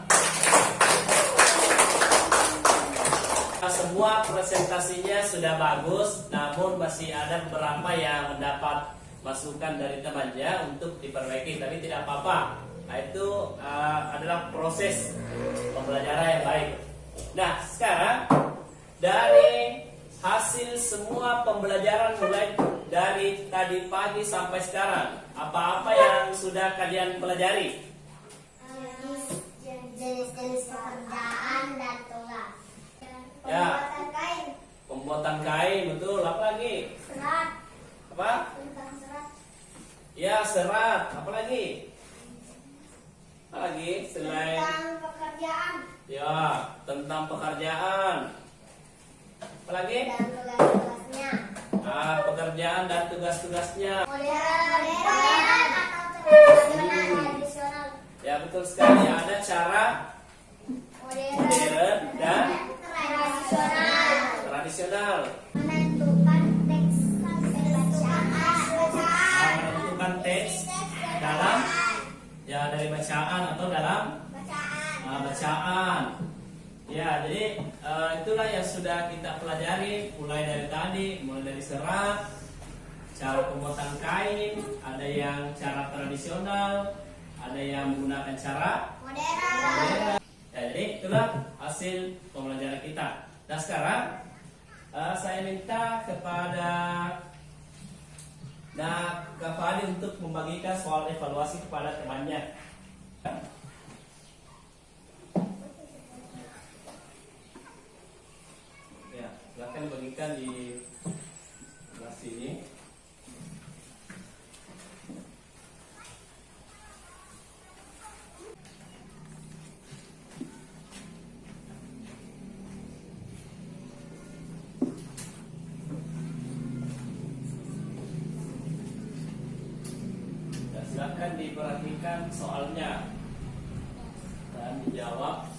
Semua presentasinya sudah bagus, namun masih ada beberapa yang mendapat masukan dari temannya untuk diperbaiki, tapi tidak apa-apa. Nah, itu adalah proses pembelajaran yang baik. Nah, sekarang dari hasil semua pembelajaran mulai dari tadi pagi sampai sekarang, apa-apa yang sudah kalian pelajari? Jenis-jenis pekerjaan dan tugas. Pembuatan kain. Pembuatan kain, betul. Apa lagi? Serat. Apa? Tentang serat. Ya, serat. Apa lagi? Apa lagi selain? Tentang pekerjaan. Ya, tentang pekerjaan. Apa lagi? Dan tugas-tugasnya. Pekerjaan dan tugas-tugasnya. Modern atau tradisional. Ya, betul sekali. Ada cara modern dan Tradisional. tradisional. Menentukan teks bacaan. Menentukan teks dalam dari bacaan atau dalam bacaan. Ya, jadi itulah yang sudah kita pelajari mulai dari serat, cara pembuatan kain, ada yang cara tradisional, ada yang menggunakan cara modern. Ya, jadi itulah hasil pembelajaran kita. Nah, sekarang saya minta kepada Kak Fadi untuk membagikan soal evaluasi kepada temannya. Ya, silakan bagikan di sebelah sini. Dan silakan diperhatikan soalnya dan dijawab.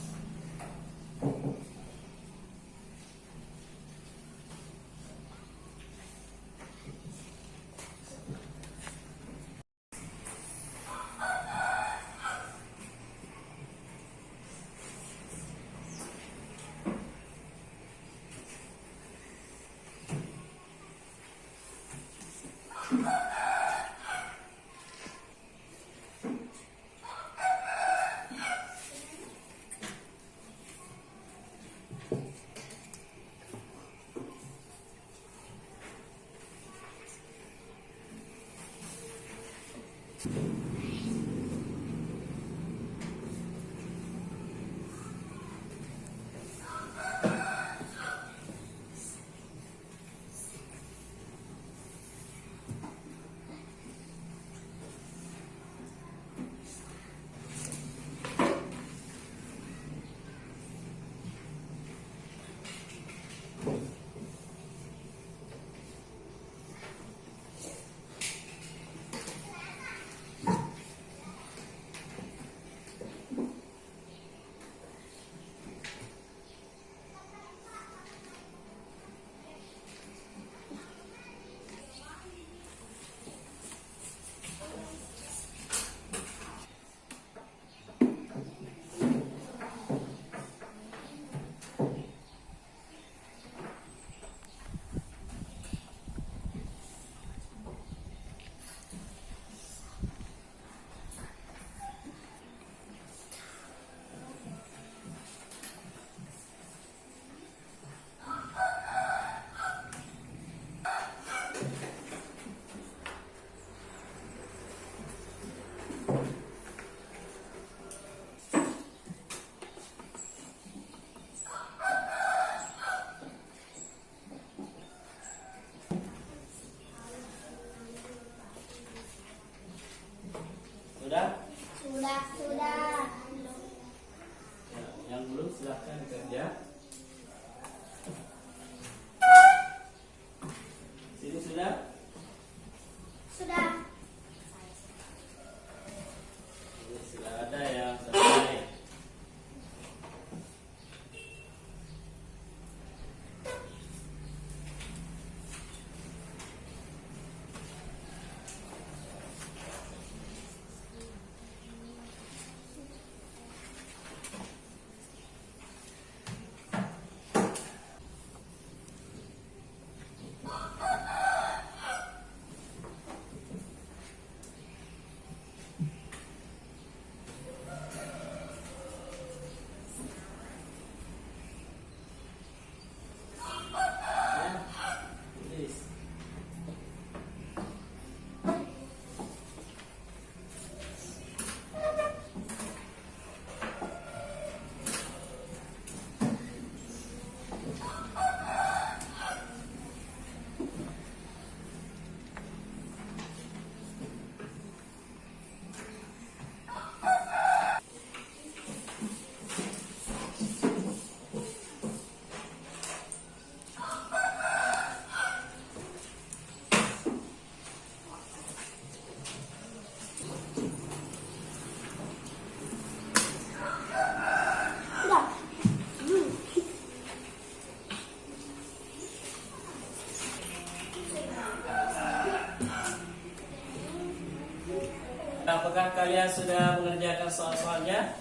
apakah kalian sudah mengerjakan soal-soalnya?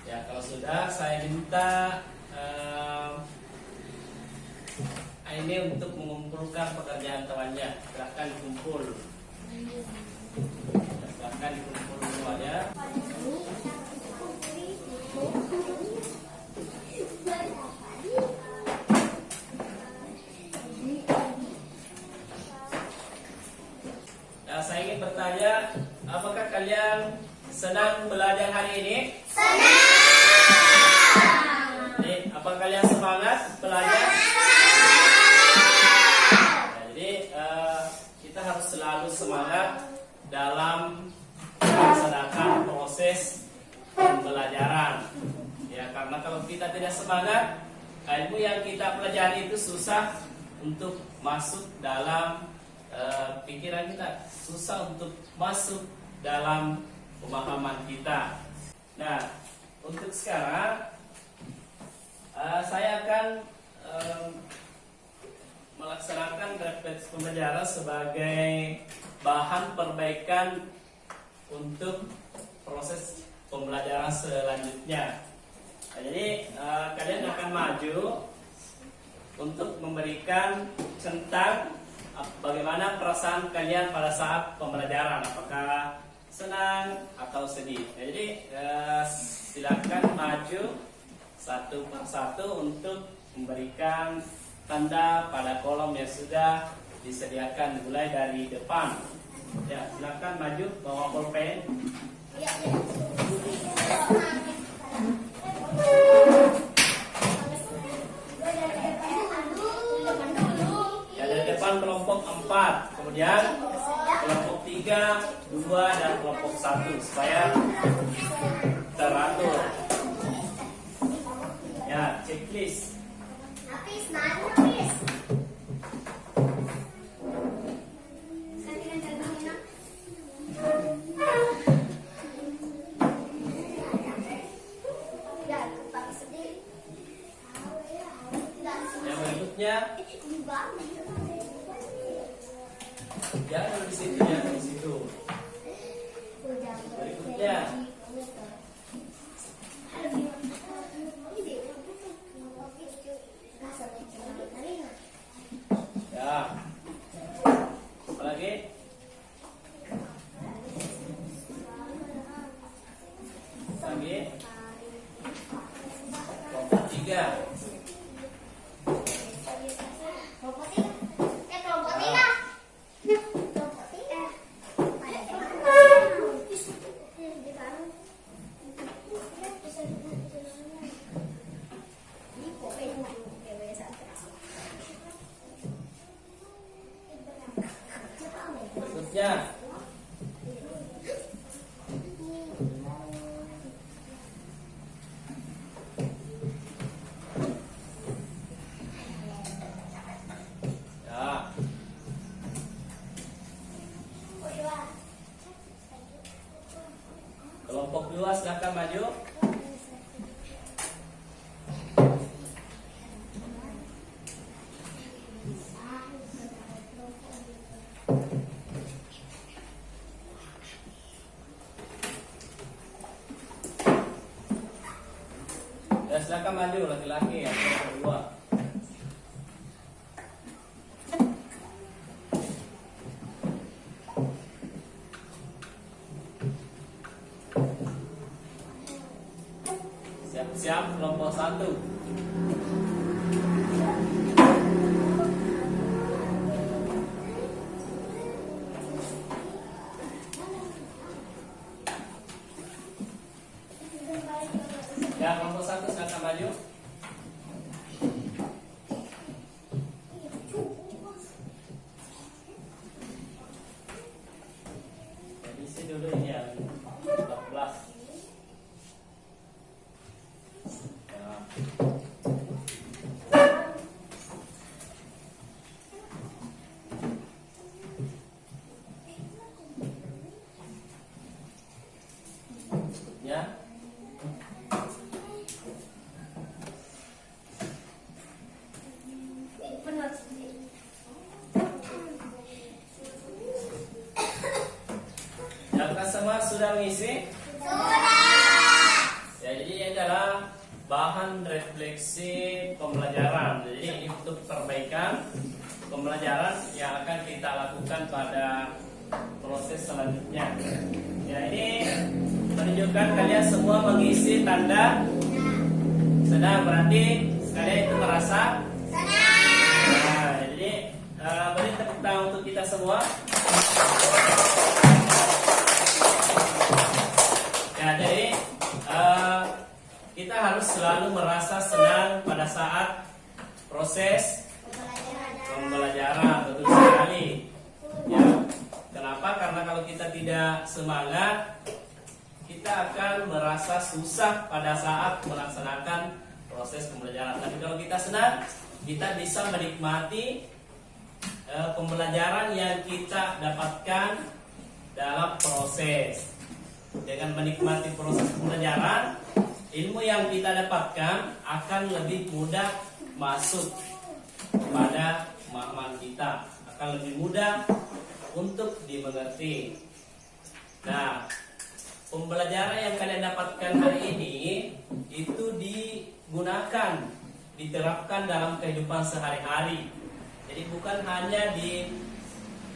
Ya, kalau sudah, saya minta ini untuk mengumpulkan pekerjaan temannya. Silahkan dikumpul. Silahkan dikumpul semuanya. Nah, saya ingin bertanya, apakah kalian senang belajar hari ini? Jadi, apakah kalian semangat belajar? Jadi kita harus selalu semangat dalam melaksanakan proses pembelajaran. Ya, karena kalau kita tidak semangat, ilmu yang kita pelajari itu susah untuk masuk dalam pikiran kita, susah untuk masuk dalam pemahaman kita. Nah, untuk sekarang saya akan melaksanakan refleksi pembelajaran sebagai bahan perbaikan untuk proses pembelajaran selanjutnya. Nah, jadi kalian akan maju untuk memberikan tentang bagaimana perasaan kalian pada saat pembelajaran, apakah senang atau sedih. Nah, jadi silakan maju satu persatu untuk memberikan tanda pada kolom yang sudah disediakan mulai dari depan. Ya, silakan maju bawa pulpen. Ya, dari depan kelompok 4, kemudian kelompok 3, 2, dan kelompok 1 supaya teratur. Ya, checklist. Yang berikutnya, jangan di situ, jangan di situ. Berikutnya, ya, apa lagi? Lagi, kelompok 3. Berikutnya, ya, kelompok 2 silakan maju. Ya, silakan maju laki-laki ya, kelompok 2. Siap-siap kelompok 1. Ya, kelompok 1 silakan maju. Jadi isi dulu ini yang 14. Ya. Berikutnya, Apakah semua sudah mengisi? Ya, jadi ini adalah bahan refleksi pembelajaran. Jadi ini untuk perbaikan pembelajaran yang akan kita lakukan pada proses selanjutnya. Ya, ini menunjukkan kalian semua mengisi tanda senang. Berarti kalian itu merasa senang. Nah, jadi beri tepuk tangan untuk kita semua. Ya, jadi kita harus selalu merasa senang pada saat proses pembelajaran, betul sekali. Ya, kenapa? Karena kalau kita tidak semangat, kita akan merasa susah pada saat melaksanakan proses pembelajaran. Tapi kalau kita senang, kita bisa menikmati pembelajaran yang kita dapatkan dalam proses. Dengan menikmati proses pembelajaran, ilmu yang kita dapatkan akan lebih mudah masuk pada pemahaman kita, akan lebih mudah untuk dimengerti. Nah, pembelajaran yang kalian dapatkan hari ini itu digunakan, diterapkan dalam kehidupan sehari-hari. Jadi bukan hanya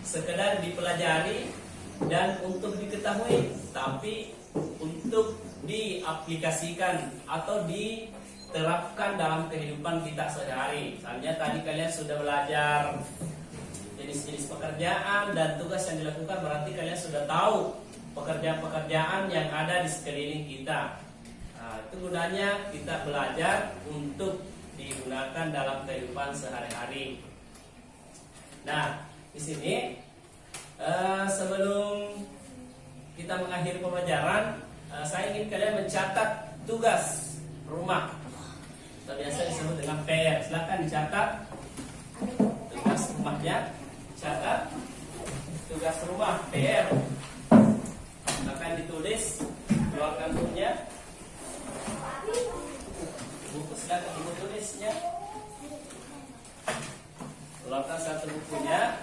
sekedar dipelajari dan untuk diketahui, tapi untuk diaplikasikan atau diterapkan dalam kehidupan kita sehari-hari. Misalnya tadi kalian sudah belajar jenis-jenis pekerjaan dan tugas yang dilakukan, berarti kalian sudah tahu pekerjaan-pekerjaan yang ada di sekeliling kita. Nah, itu gunanya kita belajar untuk digunakan dalam kehidupan sehari-hari. Nah, di sini sebelum kita mengakhiri pembelajaran, saya ingin kalian mencatat tugas rumah. Atau biasa disebut dengan PR. Silakan dicatat tugas rumahnya. Catat tugas rumah PR. Akan ditulis, keluarkan bukunya. Buku silakan ibu tulisnya. Keluarkan satu bukunya.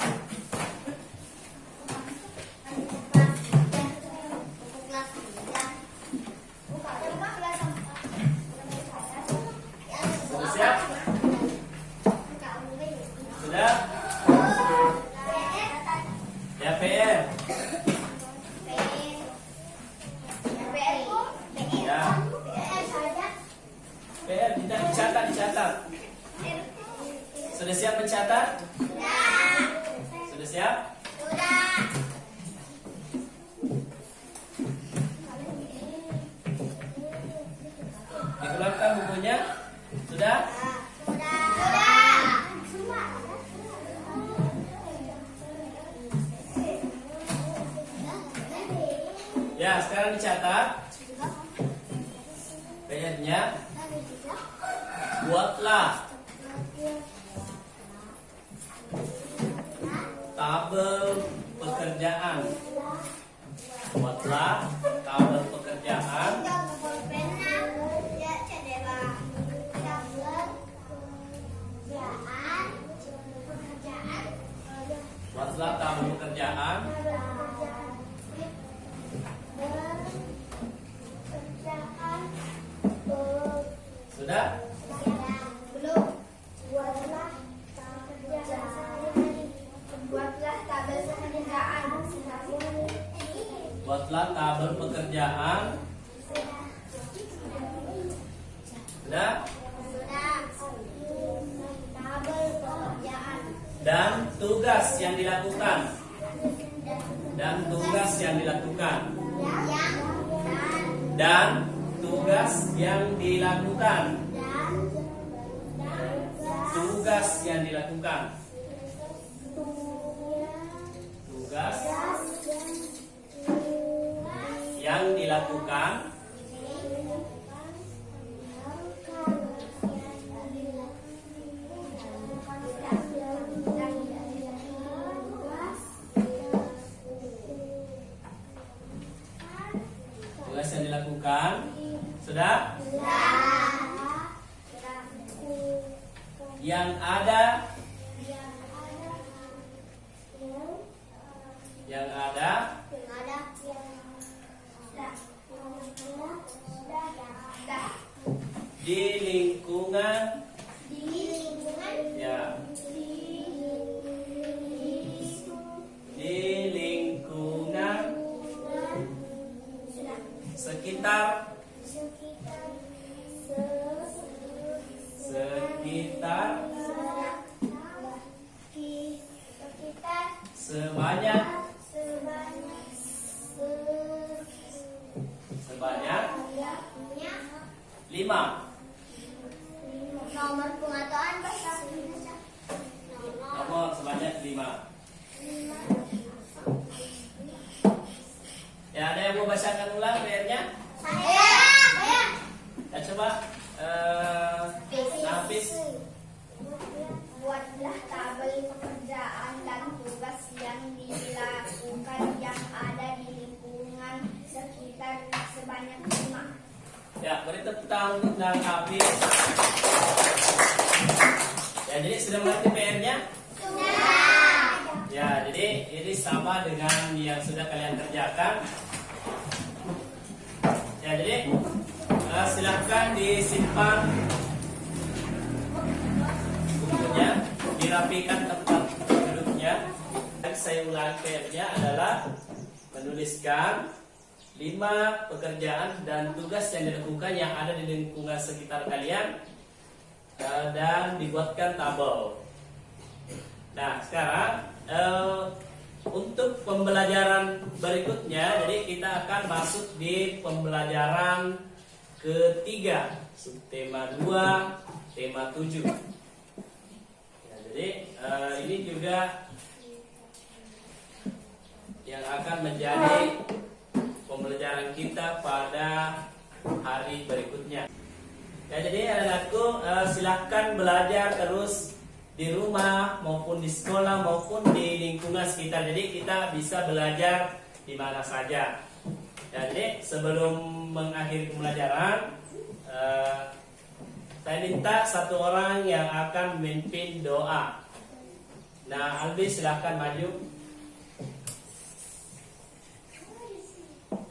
Dicatat. Sudah siap mencatat? Sudah siap? Dikeluarkan bukunya? Sudah? Ya, sekarang dicatat PR-nya. Buatlah tabel pekerjaan. Buatlah tabel pekerjaan. Buatlah tabel pekerjaan. Sudah? Buatlah tabel pekerjaan. Sudah? Dan tugas yang dilakukan. Dan tugas yang dilakukan. Dan tugas yang dilakukan. Tugas yang dilakukan. Tugas yang dilakukan. Tugas yang dilakukan. Sudah? Yang ada. Yang ada sebanyak sebanyak 5. nomor pengetahuan bahasa Indonesia. Nomor sebanyak 5. Ya, ada yang mau bacakan ulang PR-nya? Saya. Ya, coba Nafis. Buatlah tabel pekerjaan dan tugas yang dilakukan yang ada di lingkungan sekitar sebanyak 5. Ya, beri tepuk tangan untuk Nafis. Ya, jadi sudah mengerti PR-nya? Ya, jadi ini sama dengan yang sudah kalian kerjakan. Ya, jadi silahkan disimpan bukunya, dirapikan tempat duduknya. Dan saya ulangi PR-nya adalah menuliskan 5 pekerjaan dan tugas yang dilakukan yang ada di lingkungan sekitar kalian dan dibuatkan tabel. Nah, sekarang untuk pembelajaran berikutnya, jadi kita akan masuk di pembelajaran ketiga, subtema 2, tema 7. Ya, jadi ini juga yang akan menjadi pembelajaran kita pada hari berikutnya. Ya, jadi anak-anakku silahkan belajar terus di rumah maupun di sekolah maupun di lingkungan sekitar. Jadi kita bisa belajar di mana saja. Jadi sebelum mengakhiri pembelajaran, saya minta satu orang yang akan memimpin doa. Nah, Albi silahkan maju.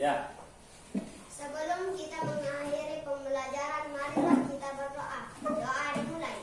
Ya. Sebelum kita mengakhiri pembelajaran, marilah kita berdoa. Doa dimulai.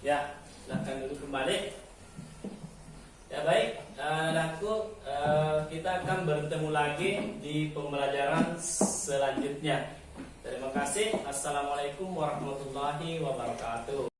Ya, silakan dulu kembali. Ya baik, anakku, kita akan bertemu lagi di pembelajaran selanjutnya. Terima kasih. Assalamualaikum warahmatullahi wabarakatuh.